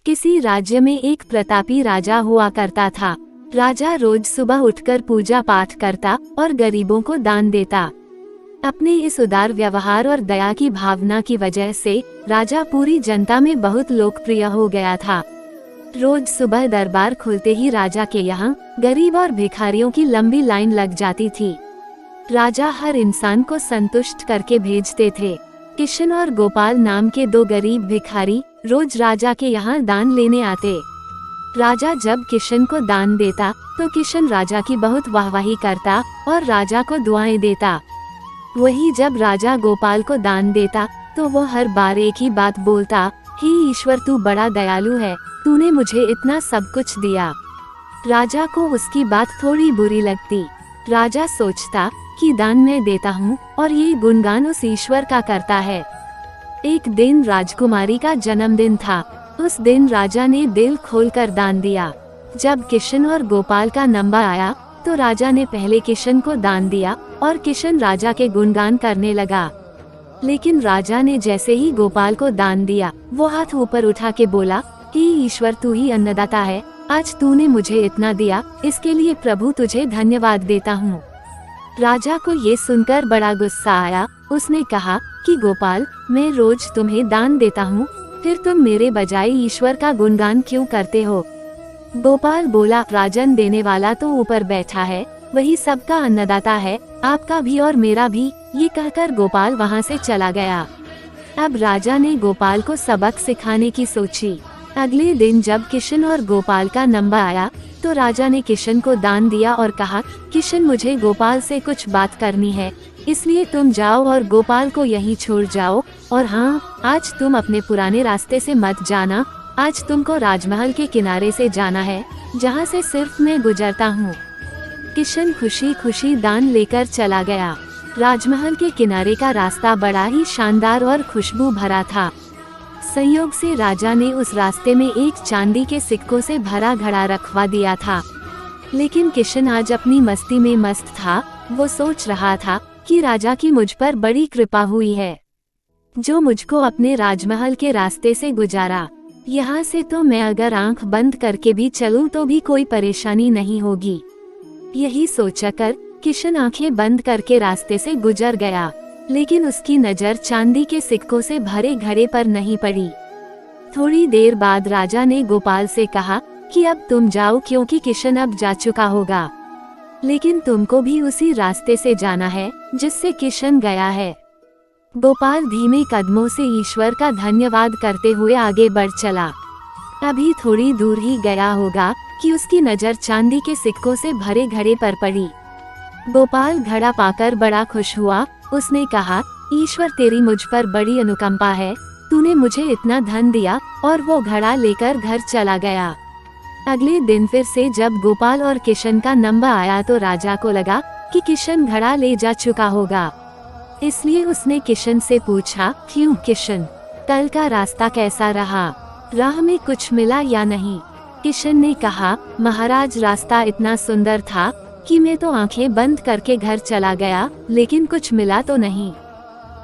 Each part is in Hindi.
किसी राज्य में एक प्रतापी राजा हुआ करता था। राजा रोज सुबह उठकर पूजा पाठ करता और गरीबों को दान देता। अपने इस उदार व्यवहार और दया की भावना की वजह से राजा पूरी जनता में बहुत लोकप्रिय हो गया था। रोज सुबह दरबार खुलते ही राजा के यहाँ गरीब और भिखारियों की लंबी लाइन लग जाती थी। राजा हर इंसान को संतुष्ट करके भेजते थे। किशन और गोपाल नाम के दो गरीब भिखारी रोज राजा के यहाँ दान लेने आते। राजा जब किशन को दान देता तो किशन राजा की बहुत वाहवाही करता और राजा को दुआएं देता। वही जब राजा गोपाल को दान देता तो वो हर बार एक ही बात बोलता, हे ईश्वर तू बड़ा दयालु है, तूने मुझे इतना सब कुछ दिया। राजा को उसकी बात थोड़ी बुरी लगती। राजा सोचता कि दान मैं देता हूँ और ये गुणगान उस ईश्वर का करता है। एक दिन राजकुमारी का जन्मदिन था। उस दिन राजा ने दिल खोलकर दान दिया। जब किशन और गोपाल का नंबर आया तो राजा ने पहले किशन को दान दिया और किशन राजा के गुणगान करने लगा। लेकिन राजा ने जैसे ही गोपाल को दान दिया वो हाथ ऊपर उठा के बोला, हे ईश्वर तू ही अन्नदाता है, आज तूने मुझे इतना दिया, इसके लिए प्रभु तुझे धन्यवाद देता हूँ। राजा को ये सुनकर बड़ा गुस्सा आया। उसने कहा कि गोपाल, मैं रोज तुम्हें दान देता हूँ, फिर तुम मेरे बजाय ईश्वर का गुणगान क्यों करते हो? गोपाल बोला, राजन देने वाला तो ऊपर बैठा है, वही सबका अन्नदाता है, आपका भी और मेरा भी। ये कहकर गोपाल वहाँ से चला गया। अब राजा ने गोपाल को सबक सिखाने की सोची। अगले दिन जब किशन और गोपाल का नंबर आया तो राजा ने किशन को दान दिया और कहा, किशन मुझे गोपाल से कुछ बात करनी है, इसलिए तुम जाओ और गोपाल को यहीं छोड़ जाओ। और हाँ, आज तुम अपने पुराने रास्ते से मत जाना, आज तुमको राजमहल के किनारे से जाना है, जहाँ से सिर्फ मैं गुजरता हूँ। किशन खुशी खुशी दान लेकर चला गया। राजमहल के किनारे का रास्ता बड़ा ही शानदार और खुशबू भरा था। संयोग से राजा ने उस रास्ते में एक चांदी के सिक्कों से भरा घड़ा रखवा दिया था। लेकिन किशन आज अपनी मस्ती में मस्त था। वो सोच रहा था कि राजा की मुझ पर बड़ी कृपा हुई है, जो मुझको अपने राजमहल के रास्ते से गुजारा। यहाँ से तो मैं अगर आंख बंद करके भी चलूं तो भी कोई परेशानी नहीं होगी। यही सोचकर किशन आंखें बंद करके रास्ते से गुजर गया। लेकिन उसकी नजर चांदी के सिक्कों से भरे घड़े पर नहीं पड़ी। थोड़ी देर बाद राजा ने गोपाल से कहा कि अब तुम जाओ, क्योंकि किशन अब जा चुका होगा, लेकिन तुमको भी उसी रास्ते से जाना है जिससे किशन गया है। गोपाल धीमे कदमों से ईश्वर का धन्यवाद करते हुए आगे बढ़ चला। अभी थोड़ी दूर ही गया होगा कि उसकी नजर चांदी के सिक्कों से भरे घड़े पर पड़ी। गोपाल घड़ा पाकर बड़ा खुश हुआ। उसने कहा, ईश्वर तेरी मुझ पर बड़ी अनुकंपा है, तूने मुझे इतना धन दिया। और वो घड़ा लेकर घर चला गया। अगले दिन फिर से जब गोपाल और किशन का नंबर आया तो राजा को लगा कि किशन घड़ा ले जा चुका होगा। इसलिए उसने किशन से पूछा, क्यों किशन, कल का रास्ता कैसा रहा? राह में कुछ मिला या नहीं? किशन ने कहा, महाराज रास्ता इतना सुंदर था कि मैं तो आंखें बंद करके घर चला गया, लेकिन कुछ मिला तो नहीं।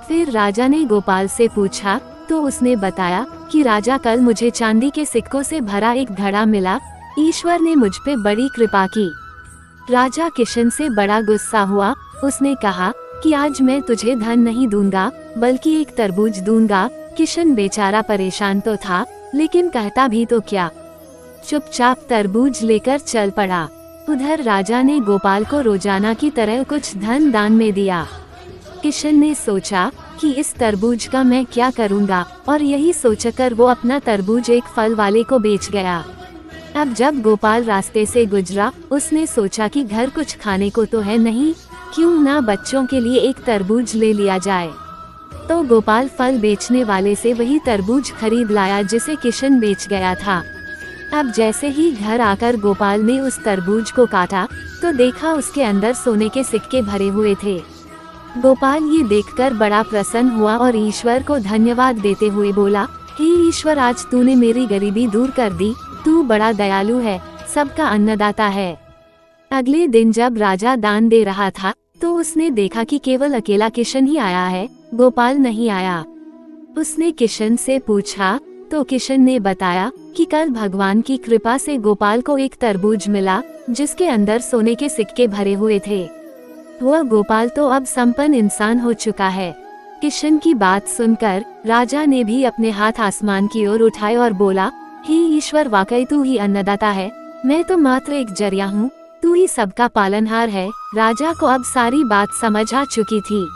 फिर राजा ने गोपाल से पूछा तो उसने बताया कि राजा कल मुझे चांदी के सिक्कों से भरा एक घड़ा मिला, ईश्वर ने मुझ पे बड़ी कृपा की। राजा किशन से बड़ा गुस्सा हुआ। उसने कहा कि आज मैं तुझे धन नहीं दूंगा, बल्कि एक तरबूज दूंगा। किशन बेचारा परेशान तो था, लेकिन कहता भी तो क्या, चुपचाप तरबूज लेकर चल पड़ा। उधर राजा ने गोपाल को रोजाना की तरह कुछ धन दान में दिया। किशन ने सोचा कि इस तरबूज का मैं क्या करूंगा, और यही सोचकर वो अपना तरबूज एक फल वाले को बेच गया। अब जब गोपाल रास्ते से गुजरा, उसने सोचा कि घर कुछ खाने को तो है नहीं, क्यों ना बच्चों के लिए एक तरबूज ले लिया जाए। तो गोपाल फल बेचने वाले से वही तरबूज खरीद लाया जिसे किशन बेच गया था। अब जैसे ही घर आकर गोपाल ने उस तरबूज को काटा तो देखा उसके अंदर सोने के सिक्के भरे हुए थे। गोपाल ये देखकर बड़ा प्रसन्न हुआ और ईश्वर को धन्यवाद देते हुए बोला, हे ईश्वर, आज तूने मेरी गरीबी दूर कर दी, तू बड़ा दयालु है, सबका अन्नदाता है। अगले दिन जब राजा दान दे रहा था तो उसने देखा कि केवल अकेला किशन ही आया है, गोपाल नहीं आया। उसने किशन से पूछा तो किशन ने बताया कि कल भगवान की कृपा से गोपाल को एक तरबूज मिला जिसके अंदर सोने के सिक्के भरे हुए थे। वह गोपाल तो अब संपन्न इंसान हो चुका है। किशन की बात सुनकर राजा ने भी अपने हाथ आसमान की ओर उठाए और बोला, हे ईश्वर, वाकई तू ही अन्नदाता है, मैं तो मात्र एक जरिया हूँ, तू ही सबका पालनहार है। राजा को अब सारी बात समझ आ चुकी थी।